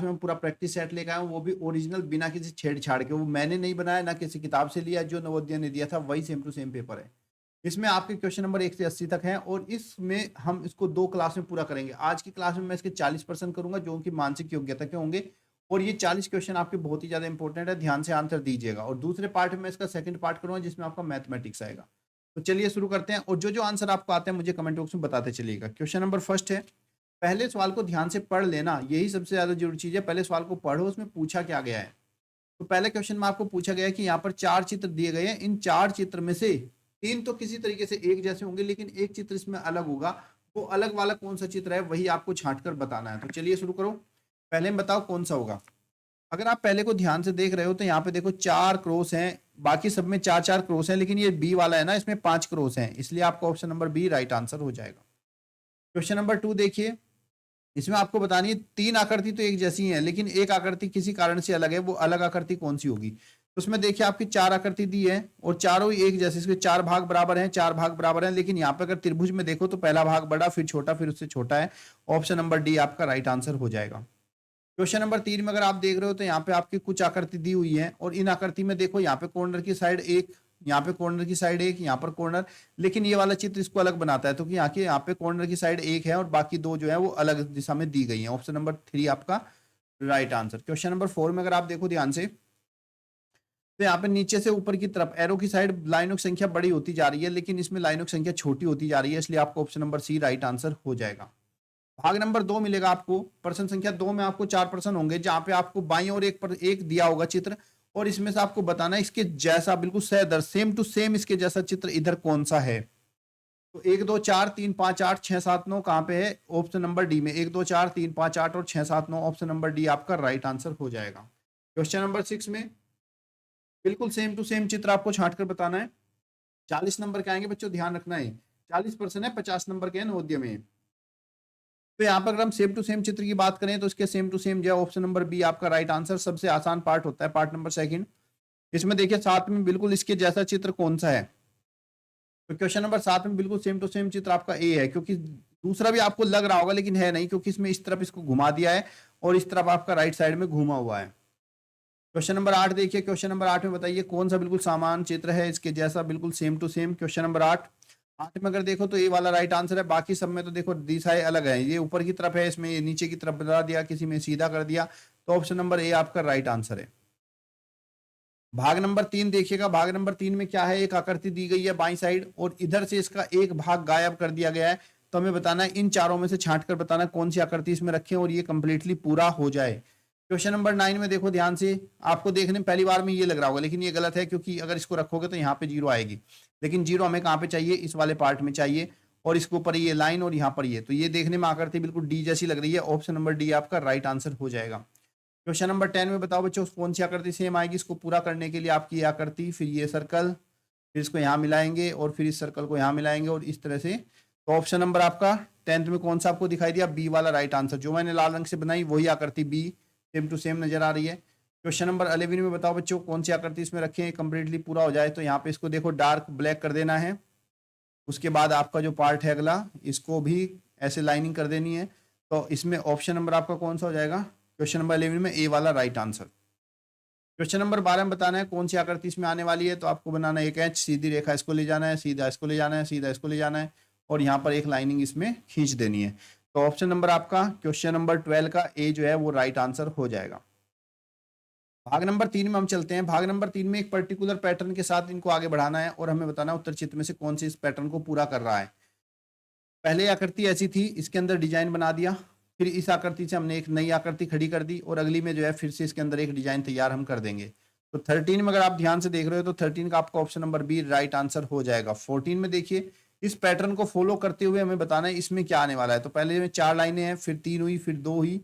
में पूरा practice set लेकर आया हूँ, वो भी ओरिजिनल बिना किसी छेड़छाड़ के। वो मैंने नहीं बनाया, ना किसी किताब से लिया, जो नवोदय ने दिया था वही सेम टू सेम पेपर है। इसमें आपके क्वेश्चन नंबर 1 से 80 तक हैं और इसमें हम इसको 2 क्लास में पूरा करेंगे। आज की क्लास में मैं इसके 40% करूंगा जो कि मानसिक योग्यता के होंगे, और ये 40 क्वेश्चन आपके बहुत ही ज्यादा इंपॉर्टेंट है, ध्यान से आंसर दीजिएगा। और दूसरे पार्ट में इसका सेकंड पार्ट करूंगा जिसमें आपका मैथमेटिक्स आएगा। तो चलिए शुरू करते हैं, और जो जो आंसर आपको आते हैं मुझे कमेंट बॉक्स में बताते चलिएगा। क्वेश्चन नंबर फर्स्ट है, पहले सवाल को ध्यान से पढ़ लेना, यही सबसे ज्यादा जरूरी चीज है। पहले सवाल को पढ़ो, उसमें पूछा क्या गया है। तो पहले क्वेश्चन में आपको पूछा गया है कि यहाँ पर 4 चित्र दिए गए हैं, इन 4 चित्र में से 3 तो किसी तरीके से एक जैसे होंगे, लेकिन एक चित्र इसमें अलग होगा। वो अलग वाला कौन सा चित्र है वही आपको छांट कर बताना है। तो चलिए शुरू करो, पहले में बताओ कौन सा होगा। अगर आप पहले को ध्यान से देख रहे हो तो यहाँ पे देखो 4 क्रॉस हैं, बाकी सब में 4 4 क्रॉस हैं, लेकिन ये बी वाला है ना, इसमें 5 क्रॉस हैं, इसलिए आपका option number B right answer हो जाएगा। क्वेश्चन नंबर 2 देखिए, इसमें आपको बतानी है 3 आकृति तो एक जैसी है, लेकिन एक आकृति किसी कारण से अलग है, वो अलग आकृति कौन सी होगी। तो उसमें देखिए आपकी 4 आकृति दी है और चारों ही एक जैसे, इसके 4 भाग बराबर हैं, 4 भाग बराबर हैं, लेकिन यहाँ पे अगर त्रिभुज में देखो तो पहला भाग बड़ा, फिर छोटा, फिर उससे छोटा है। ऑप्शन नंबर डी आपका राइट आंसर हो जाएगा। क्वेश्चन नंबर 3 में अगर आप देख रहे हो तो यहाँ पे आपकी कुछ आकृति दी हुई है, और इन आकृति में देखो यहाँ पे कॉर्नर की साइड एक, यहाँ पे कॉर्नर की साइड एक, यहाँ पर कॉर्नर, लेकिन ये वाला चित्र इसको अलग बनाता है, तो कि यहाँ पे कॉर्नर की साइड एक है और बाकी दो जो है वो अलग दिशा में दी गई है। ऑप्शन नंबर 3 आपका राइट आंसर। क्वेश्चन नंबर 4 में अगर आप देखो ध्यान से, तो यहाँ पे नीचे से ऊपर की तरफ एरो की साइड लाइनों की संख्या बड़ी होती जा रही है, लेकिन इसमें लाइनों की संख्या छोटी होती जा रही है, इसलिए आपको option number C right answer हो जाएगा। भाग नंबर 2 मिलेगा आपको, प्रश्न संख्या 2 में आपको 4 प्रश्न होंगे, जहां पे आपको बाईं और एक पर एक दिया होगा चित्र, और इसमें से आपको बताना है इसके जैसा बिल्कुल सदर सेम टू सेम इसके जैसा चित्र इधर कौन सा है। तो 1 2 4 3 5 8 6 7 9 कहां पे है, ऑप्शन नंबर डी में। 1 2 4 3 5 8 और 6 7 9, ऑप्शन नंबर डी आपका राइट आंसर हो जाएगा। क्वेश्चन नंबर 6 में बिल्कुल सेम टू सेम चित्र आपको छांट कर बताना है। 40 नंबर के आएंगे बच्चों, ध्यान रखना है, 40% है, 50 नंबर के नवोदय में। तो यहाँ पर अगर हम सेम टू सेम चित्र की बात करें तो इसके सेम टू सेम जो ऑप्शन नंबर बी आपका राइट आंसर। सबसे आसान पार्ट होता है पार्ट नंबर सेकंड। इसमें देखिए 7 में बिल्कुल इसके जैसा चित्र कौन सा है, तो क्वेश्चन नंबर 7 में बिल्कुल सेम टू सेम चित्र आपका ए है, क्योंकि दूसरा भी आपको लग रहा होगा लेकिन है नहीं, क्योंकि इसमें इस तरफ इसको घुमा दिया है और इस तरफ आपका राइट साइड में घुमा हुआ है। क्वेश्चन नंबर 8 देखिए, क्वेश्चन नंबर 8 में बताइए कौन सा बिल्कुल समान चित्र है इसके जैसा, बिल्कुल same to same. Question number 8 में अगर देखो तो ए वाला राइट आंसर है, बाकी सब में तो देखो दिशाएं अलग है, ये ऊपर की तरफ है, इसमें ये नीचे की तरफ बता दिया, किसी में सीधा कर दिया, तो ऑप्शन नंबर ए आपका राइट आंसर है। भाग नंबर 3 देखिएगा, भाग नंबर 3 में क्या है, एक आकृति दी गई है बाई साइड और इधर से इसका एक भाग गायब कर दिया गया है, तो हमें बताना है इन चारों में से छांट कर बताना है कौन सी आकृति इसमें रखें और ये कंप्लीटली पूरा हो जाए। क्वेश्चन नंबर 9 में देखो ध्यान से, आपको देखने में पहली बार में ये लग रहा होगा, लेकिन ये गलत है, क्योंकि अगर इसको रखोगे तो यहाँ पे जीरो आएगी, लेकिन जीरो हमें कहाँ पे चाहिए, इस वाले पार्ट में चाहिए, और इसके ऊपर ये लाइन और यहाँ पर ये, तो ये देखने में आकृति बिल्कुल डी जैसी लग रही है। ऑप्शन नंबर डी आपका राइट आंसर हो जाएगा। क्वेश्चन नंबर 10 में बताओ बच्चों कौन सी आकृति सेम आएगी, इसको पूरा करने के लिए आपकी ये आकृति, फिर ये सर्कल, फिर इसको यहाँ मिलाएंगे और फिर इस सर्कल को यहाँ मिलाएंगे और इस तरह से। तो ऑप्शन नंबर आपका 10th में कौन सा आपको दिखाई दिया, बी वाला राइट आंसर। जो मैंने लाल रंग से बनाई वही आकृति बी सेम टू सेम नजर आ रही है। क्वेश्चन नंबर 11 में बताओ बच्चों कौन सी आकृति इसमें रखें कंप्लीटली पूरा हो जाए, तो यहाँ पे इसको देखो डार्क ब्लैक कर देना है, उसके बाद आपका जो पार्ट है अगला इसको भी ऐसे लाइनिंग कर देनी है, तो इसमें ऑप्शन नंबर आपका कौन सा हो जाएगा, क्वेश्चन नंबर 11 में ए वाला राइट आंसर। क्वेश्चन नंबर 12 में बताना है कौन सी आकृति इसमें आने वाली है, तो आपको बनाना है एक एच, सीधी रेखा इसको ले जाना है, सीधा इसको ले जाना है, सीधा इसको ले जाना है, और यहाँ पर एक लाइनिंग इसमें खींच देनी है। तो ऑप्शन नंबर आपका क्वेश्चन नंबर 12 का ए जो है वो राइट आंसर हो जाएगा। भाग नंबर 3 में हम चलते हैं। भाग नंबर 3 में एक पर्टिकुलर पैटर्न के साथ इनको आगे बढ़ाना है और हमें बताना है उत्तर चित्र में से कौन से इस पैटर्न को पूरा कर रहा है। पहले आकृति ऐसी थी, इसके अंदर डिजाइन बना दिया, फिर इस आकृति से हमने एक नई आकृति खड़ी कर दी और अगली में जो है फिर से इसके अंदर एक डिजाइन तैयार हम कर देंगे। तो 13 में अगर आप ध्यान से देख रहे हो तो 13 का आपका option number B right answer हो जाएगा। 14 में देखिए, इस पैटर्न को फॉलो करते हुए हमें बताना है इसमें क्या आने वाला है। तो पहले में 4 लाइनें हैं, फिर 3 हुई, फिर 2 हुई,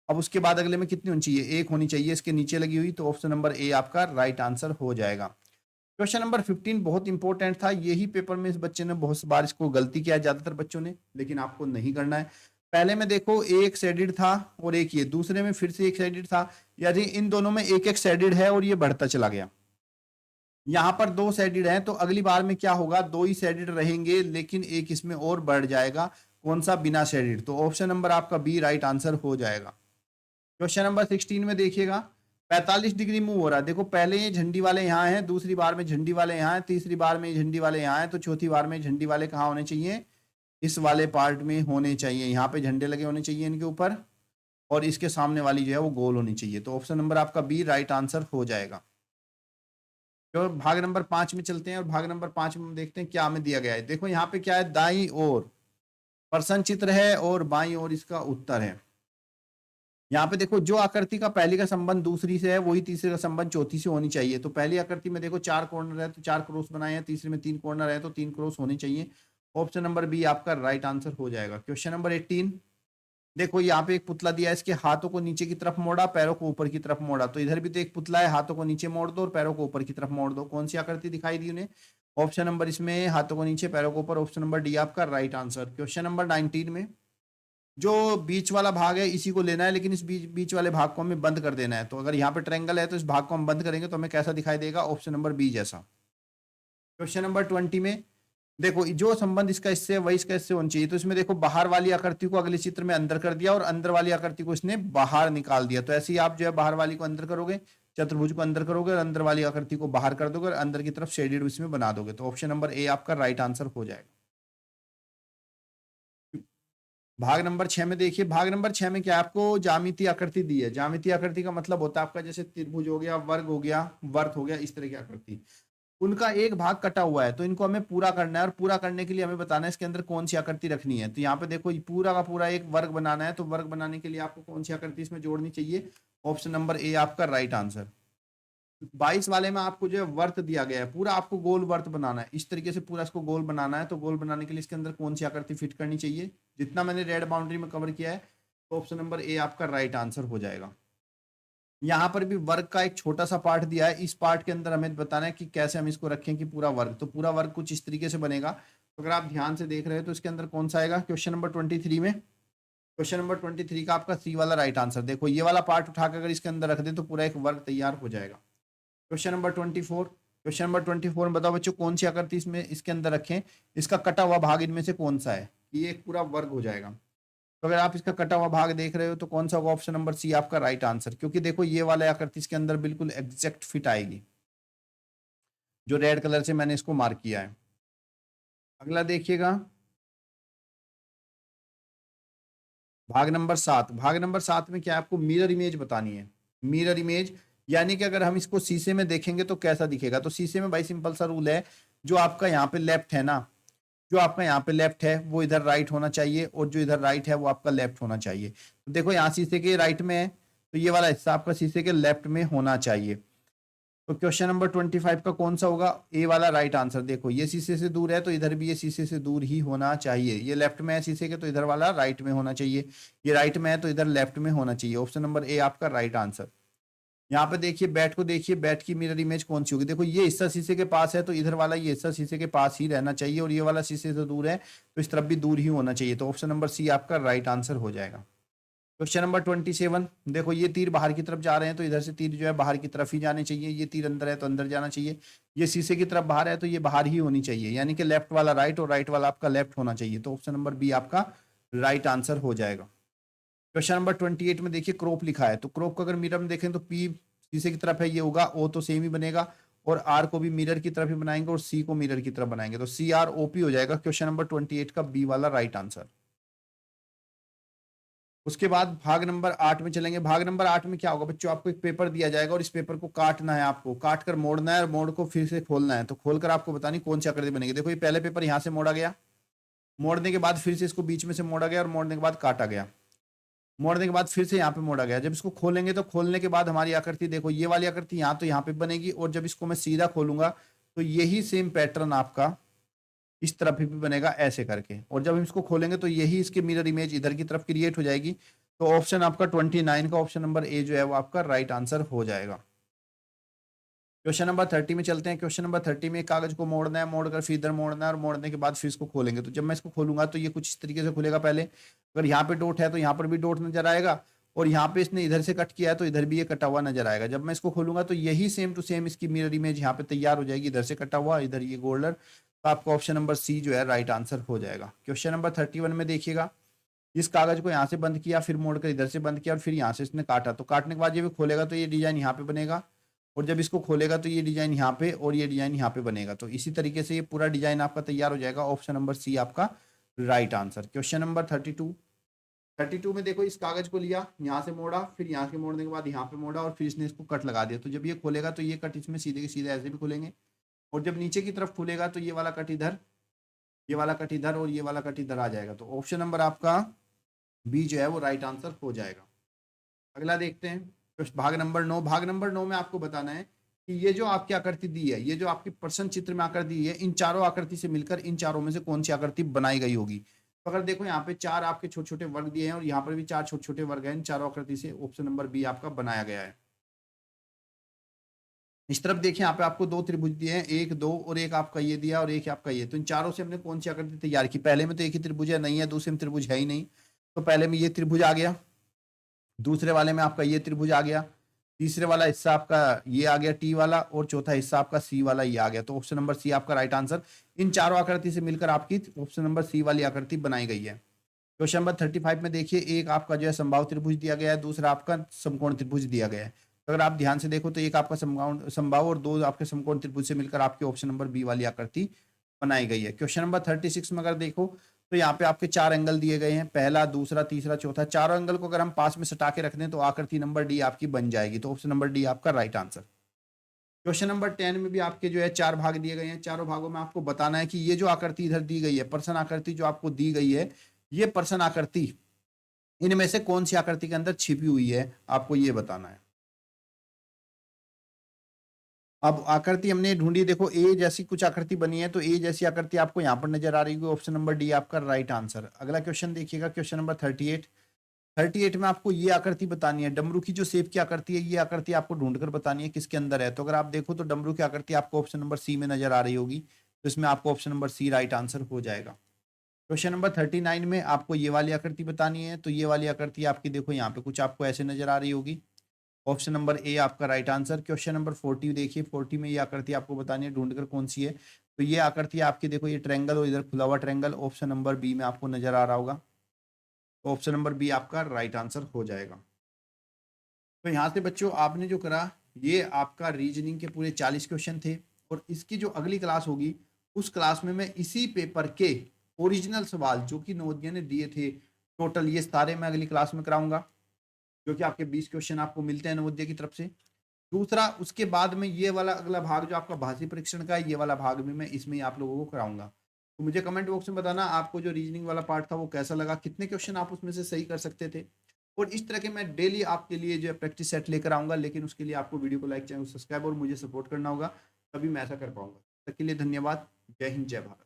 अब उसके बाद अगले में कितनी होनी चाहिए, एक होनी चाहिए इसके नीचे लगी हुई, तो ऑप्शन नंबर ए आपका राइट आंसर हो जाएगा। क्वेश्चन नंबर 15 बहुत इंपॉर्टेंट था, यही पेपर में इस बच्चे ने बहुत बार इसको गलती किया है ज्यादातर बच्चों ने, लेकिन आपको नहीं करना है। पहले में देखो एक शेडेड था और एक ये, दूसरे में फिर से एक शेडेड था, यानी इन दोनों में एक एक शेडेड है और ये बढ़ता चला गया। यहाँ पर 2 शेडेड हैं, तो अगली बार में क्या होगा, 2 ही शेडेड रहेंगे, लेकिन एक इसमें और बढ़ जाएगा, कौन सा, बिना शेडेड। तो ऑप्शन नंबर आपका बी राइट आंसर हो जाएगा। क्वेश्चन नंबर 16 में देखिएगा 45 डिग्री मूव हो रहा है। देखो पहले ये झंडी वाले यहाँ हैं, दूसरी बार में झंडी वाले यहाँ हैं, तीसरी बार में झंडी वाले यहाँ हैं, तो चौथी बार में झंडी वाले कहाँ होने चाहिए, इस वाले पार्ट में होने चाहिए। यहाँ पे झंडे लगे होने चाहिए इनके ऊपर, और इसके सामने वाली जो है वो गोल होनी चाहिए। तो ऑप्शन नंबर आपका बी राइट आंसर हो जाएगा। तो भाग नंबर 5 में चलते हैं, और भाग नंबर 5 में हम देखते हैं क्या हमें दिया गया है। देखो यहाँ पे क्या है, दाई ओर प्रश्न चित्र है और बाई ओर इसका उत्तर है। यहाँ पे देखो जो आकृति का पहली का संबंध दूसरी से है वही तीसरे का संबंध चौथी से होनी चाहिए। तो पहली आकृति में देखो 4 कॉर्नर है तो 4 क्रॉस बनाए हैं, तीसरे में 3 कॉर्नर है तो 3 क्रॉस होने चाहिए। ऑप्शन नंबर बी आपका राइट आंसर हो जाएगा। क्वेश्चन नंबर 18, देखो यहाँ पे एक पुतला दिया है, इसके हाथों को नीचे की तरफ मोड़ा, पैरों को ऊपर की तरफ मोड़ा। तो इधर भी तो एक पुतला है, हाथों को नीचे मोड़ दो और पैरों को ऊपर की तरफ मोड़ दो। कौन सी आकृति दिखाई दी उन्हें? ऑप्शन नंबर इसमें हाथों को नीचे पैरों को ऊपर, ऑप्शन नंबर डी आपका राइट आंसर। क्वेश्चन नंबर 19 में जो बीच वाला भाग है इसी को लेना है, लेकिन इस बीच वाले भाग को हमें बंद कर देना है। तो अगर यहाँ पे ट्रायंगल है तो इस भाग को हम बंद करेंगे तो हमें कैसा दिखाई देगा? ऑप्शन नंबर बी जैसा। क्वेश्चन नंबर 20 में देखो जो संबंध इसका इससे है वही इसका इससे होना चाहिए। तो इसमें देखो बाहर वाली आकृति को अगले चित्र में अंदर कर दिया और अंदर वाली आकृति को इसने बाहर निकाल दिया। तो ऐसे ही आप जो है बाहर वाली को अंदर करोगे, चतुर्भुज को अंदर करोगे और अंदर वाली आकृति को बाहर कर दोगे और अंदर की तरफ शेडेड इसमें बना दोगे। तो ऑप्शन नंबर ए आपका राइट आंसर हो जाएगा। भाग नंबर 6 में देखिए, भाग नंबर 6 में क्या आपको ज्यामितीय आकृति दी है। ज्यामितीय आकृति का मतलब होता है आपका जैसे त्रिभुज हो गया, वर्ग हो गया, वर्त हो गया, इस तरह की आकृति। उनका एक भाग कटा हुआ है तो इनको हमें पूरा करना है, और पूरा करने के लिए हमें बताना है इसके अंदर कौन सी आकृति रखनी है। तो यहाँ पे देखो पूरा का पूरा एक वर्ग बनाना है, तो वर्ग बनाने के लिए आपको कौन सी आकृति इसमें जोड़नी चाहिए? ऑप्शन नंबर ए आपका राइट आंसर। 22 वाले में आपको जो है वर्त दिया गया है, पूरा आपको गोल वर्त बनाना है, इस तरीके से पूरा इसको गोल बनाना है। तो गोल बनाने के लिए इसके अंदर कौन सी आकृति फिट करनी चाहिए? जितना मैंने रेड बाउंड्री में कवर किया है, तो ऑप्शन नंबर ए आपका राइट आंसर हो जाएगा। यहाँ पर भी वर्ग का एक छोटा सा पार्ट दिया है, इस पार्ट के अंदर हमें बताना है कि कैसे हम इसको रखें कि पूरा वर्ग। तो पूरा वर्ग कुछ इस तरीके से बनेगा। तो अगर आप ध्यान से देख रहे हो तो इसके अंदर कौन सा आएगा? क्वेश्चन नंबर 23 में, क्वेश्चन नंबर 23 का आपका सी वाला राइट आंसर। देखो ये वाला पार्ट उठाकर अगर इसके अंदर रख दे तो पूरा एक वर्ग तैयार हो जाएगा। क्वेश्चन नंबर 24, क्वेश्चन नंबर 24 में बताओ बच्चों कौन सी आकृति इसमें इसके अंदर रखें, इसका कटा हुआ भाग इनमें से कौन सा है? ये एक पूरा वर्ग हो जाएगा। तो अगर आप इसका कटा हुआ भाग देख रहे हो तो कौन सा होगा? ऑप्शन नंबर सी आपका राइट आंसर, क्योंकि देखो ये वाला आकृति इसके अंदर बिल्कुल एग्जैक्ट फिट आएगी, जो रेड कलर से मैंने इसको मार्क किया है। अगला देखिएगा भाग नंबर 7। भाग नंबर 7 में क्या आपको मिरर इमेज बतानी है। मिरर इमेज यानी कि अगर हम इसको शीशे में देखेंगे तो कैसा दिखेगा? तो शीशे में भाई सिंपल सा रूल है, जो आपका यहाँ पे लेफ्ट है ना, जो आपका यहाँ पे लेफ्ट है वो इधर राइट होना चाहिए, और जो इधर राइट है वो आपका लेफ्ट होना चाहिए। तो देखो यहाँ शीशे के राइट में है तो ये वाला हिस्सा आपका शीशे के लेफ्ट में होना चाहिए। तो क्वेश्चन नंबर 25 का कौन सा होगा? ए वाला राइट आंसर। देखो ये शीशे से दूर है तो इधर भी ये शीशे से दूर ही होना चाहिए। ये लेफ्ट में है शीशे के तो इधर वाला राइट में होना चाहिए, ये राइट में है तो इधर लेफ्ट में होना चाहिए। ऑप्शन नंबर ए आपका राइट आंसर। यहाँ पे देखिए बैट को देखिए, बैट की मिरर इमेज कौन सी होगी? देखो ये हिस्सा शीशे के पास है तो इधर वाला ये हिस्सा शीशे के पास ही रहना चाहिए, और ये वाला शीशे से दूर है तो इस तरफ भी दूर ही होना चाहिए। तो ऑप्शन नंबर सी आपका राइट आंसर हो जाएगा। क्वेश्चन नंबर 27, देखो ये तीर बाहर की तरफ जा रहे हैं तो इधर से तीर जो है बाहर की तरफ ही जाने चाहिए, ये तीर अंदर है तो अंदर जाना चाहिए, ये शीशे की तरफ बाहर है तो ये बाहर ही होनी चाहिए, यानी कि लेफ्ट वाला राइट और राइट वाला आपका लेफ्ट होना चाहिए। तो ऑप्शन नंबर बी आपका राइट आंसर हो जाएगा। क्वेश्चन नंबर 28 में देखिए क्रॉप लिखा है, तो क्रॉप को अगर मिरर में देखें तो पी शीशे की तरफ है, ये होगा ओ तो सेम ही बनेगा, और आर को भी मिरर की तरफ ही बनाएंगे और सी को मिरर की तरफ बनाएंगे, तो सी आर ओ पी हो जाएगा क्वेश्चन नंबर 28 का बी वाला राइट आंसर। उसके बाद भाग नंबर 8 में चलेंगे। भाग नंबर 8 में क्या होगा बच्चों? आपको एक पेपर दिया जाएगा और इस पेपर को काटना है, आपको काट कर मोड़ना है और मोड़ को फिर से खोलना है। तो खोलकर आपको बतानी कौन सी आकृति बनेगी। देखो ये पहले पेपर यहाँ से मोड़ा गया, मोड़ने के बाद फिर से इसको बीच में से मोड़ा गया और मोड़ने के बाद काटा गया, मोड़ने के बाद फिर से यहाँ पे मोड़ा गया। जब इसको खोलेंगे तो खोलने के बाद हमारी आकृति देखो ये वाली आकृति यहाँ तो यहाँ पे बनेगी, और जब इसको मैं सीधा खोलूंगा तो यही सेम पैटर्न आपका इस तरफ भी बनेगा ऐसे करके, और जब हम इसको खोलेंगे तो यही इसके मिरर इमेज इधर की तरफ क्रिएट हो जाएगी। तो ऑप्शन आपका 29 का ऑप्शन नंबर ए जो है वो आपका राइट आंसर हो जाएगा। क्वेश्चन नंबर 30 में चलते हैं। क्वेश्चन नंबर 30 में कागज को मोड़ना है, मोड़कर फिर इधर मोड़ना है, और मोड़ने के बाद फिर इसको खोलेंगे। तो जब मैं इसको खोलूंगा तो ये कुछ इस तरीके से खुलेगा। पहले अगर यहाँ पे डॉट है तो यहाँ पर भी डॉट नजर आएगा, और यहाँ पे इसने इधर से कट किया है तो इधर भी ये कटा हुआ नजर आएगा। जब मैं इसको खोलूंगा तो यही सेम टू सेम इसकी मिरर इमेज यहाँ पे तैयार हो जाएगी, इधर से कटा हुआ, इधर ये गोल्डन। तो आपका ऑप्शन नंबर सी जो है राइट आंसर हो जाएगा। क्वेश्चन नंबर 31 में देखिएगा, इस कागज को यहाँ से बंद किया, फिर मोड़कर इधर से बंद किया और फिर यहाँ से इसने काटा, तो काटने के बाद जब ये खोलेगा तो ये डिजाइन यहाँ पे बनेगा, और जब इसको खोलेगा तो ये डिजाइन यहाँ पे और ये डिजाइन यहाँ पे बनेगा। तो इसी तरीके से ये पूरा डिजाइन आपका तैयार हो जाएगा। ऑप्शन नंबर सी आपका राइट आंसर। क्वेश्चन नंबर 32 में देखो, इस कागज को लिया, यहाँ से मोड़ा, फिर यहाँ के मोड़ने के बाद यहाँ पे मोड़ा और फिर इसने इसको कट लगा दिया। तो जब ये खोलेगा तो ये कट इसमें सीधे के सीधे ऐसे भी खुलेंगे, और जब नीचे की तरफ खुलेगा तो ये वाला कट इधर, ये वाला कट इधर और ये वाला कट इधर आ जाएगा। तो ऑप्शन नंबर आपका बी जो है वो राइट आंसर हो जाएगा। अगला देखते हैं भाग नंबर 9। भाग नंबर 9 में आपको बताना है कि ये जो आपकी आकृति दी है, ये जो आपकी प्रश्न चित्र में आकृति दी है, इन चारों आकृति से मिलकर इन चारों में से कौन सी आकृति बनाई गई होगी। तो अगर देखो यहाँ पे चार आपके छोटे छोटे वर्ग दिए हैं और यहाँ पर भी चार छोटे छोटे वर्ग हैं, इन चारों आकृति से ऑप्शन नंबर बी आपका बनाया गया है। इस तरफ देखिए, यहाँ पे आपको दो त्रिभुज दिए हैं, एक दो और एक आपका ये दिया और एक आपका ये। तो इन चारों से हमने कौन सी आकृति तैयार की। पहले में तो एक ही त्रिभुज है, नहीं है, दूसरे में त्रिभुज है ही नहीं, तो पहले में ये त्रिभुज आ गया, दूसरे वाले में आपका ये त्रिभुज आ गया, तीसरे वाला हिस्सा आपका ये आ गया टी वाला, और चौथा हिस्सा आपका सी वाला ये आ गया। तो ऑप्शन नंबर सी आपका राइट आंसर। इन चारों आकृति से मिलकर आपकी ऑप्शन नंबर सी वाली आकृति बनाई गई है। क्वेश्चन नंबर 35 में देखिए, एक आपका जो है समबाहु त्रिभुज दिया गया है, दूसरा आपका समकोण त्रिभुज दिया गया है। तो अगर आप ध्यान से देखो तो एक आपका समबाहु और दो आपके समकोण त्रिभुज से मिलकर आपके ऑप्शन नंबर बी वाली आकृति बनाई गई है। क्वेश्चन नंबर 36 में अगर देखो तो यहाँ पे आपके चार एंगल दिए गए हैं, पहला, दूसरा, तीसरा, चौथा। चारों एंगल को अगर हम पास में सटा के रख दें तो आकृति नंबर डी आपकी बन जाएगी। तो ऑप्शन नंबर डी आपका राइट आंसर। क्वेश्चन नंबर 10 में भी आपके जो है चार भाग दिए गए हैं, चारों भागों में आपको बताना है कि ये जो आकृति इधर दी गई है, प्रश्न आकृति जो आपको दी गई है, ये प्रश्न आकृति इनमें से कौन सी आकृति के अंदर छिपी हुई है, आपको ये बताना है। अब आकृति हमने ढूंढी, देखो ए जैसी कुछ आकृति बनी है, तो ए जैसी आकृति आपको यहाँ पर नजर आ रही है, ऑप्शन नंबर डी आपका राइट आंसर। अगला क्वेश्चन देखिएगा, क्वेश्चन नंबर 38 में आपको ये आकृति बतानी है, डमरू की जो शेप की आकृति है, ये आकृति आपको ढूंढकर बतानी है किसके अंदर है। तो अगर आप देखो तो डमरू की आकृति आपको ऑप्शन नंबर सी में नजर आ रही होगी, तो इसमें आपको option number C right answer हो जाएगा। क्वेश्चन नंबर 39 में आपको ये वाली आकृति बतानी है, तो ये वाली आकृति आपकी देखो यहाँ पे कुछ आपको ऐसे नजर आ रही होगी, ऑप्शन नंबर ए आपका राइट आंसर। क्वेश्चन नंबर 40 देखिए, 40 में ये आकृति आपको बतानी है, ढूंढकर कौन सी है। तो ये आकृति आपकी देखो, ये ट्रायंगल और इधर खुला हुआ ट्रायंगल, ऑप्शन नंबर बी में आपको नजर आ रहा होगा। तो ऑप्शन नंबर बी आपका राइट आंसर हो जाएगा। तो यहाँ से बच्चों आपने जो करा, ये आपका रीजनिंग के पूरे 40 क्वेश्चन थे, और इसकी जो अगली क्लास होगी उस क्लास में मैं इसी पेपर के ओरिजिनल सवाल जो कि नवोदय ने दिए थे टोटल, ये सारे मैं अगली क्लास में कराऊंगा, जो कि आपके 20 क्वेश्चन आपको मिलते हैं नवोदय की तरफ से। दूसरा, उसके बाद में ये वाला अगला भाग जो आपका भाषी परीक्षण का है, ये वाला भाग भी मैं इसमें आप लोगों को कराऊंगा। तो मुझे कमेंट बॉक्स में बताना आपको जो रीजनिंग वाला पार्ट था वो कैसा लगा, कितने क्वेश्चन आप उसमें से सही कर सकते थे। और इस तरह के मैं डेली आपके लिए जो है प्रैक्टिस सेट लेकर आऊंगा, लेकिन उसके लिए आपको वीडियो को लाइक, चैनल सब्सक्राइब और मुझे सपोर्ट करना होगा, तभी मैं ऐसा कर पाऊंगा। तब तक के लिए धन्यवाद। जय हिंद, जय भारत।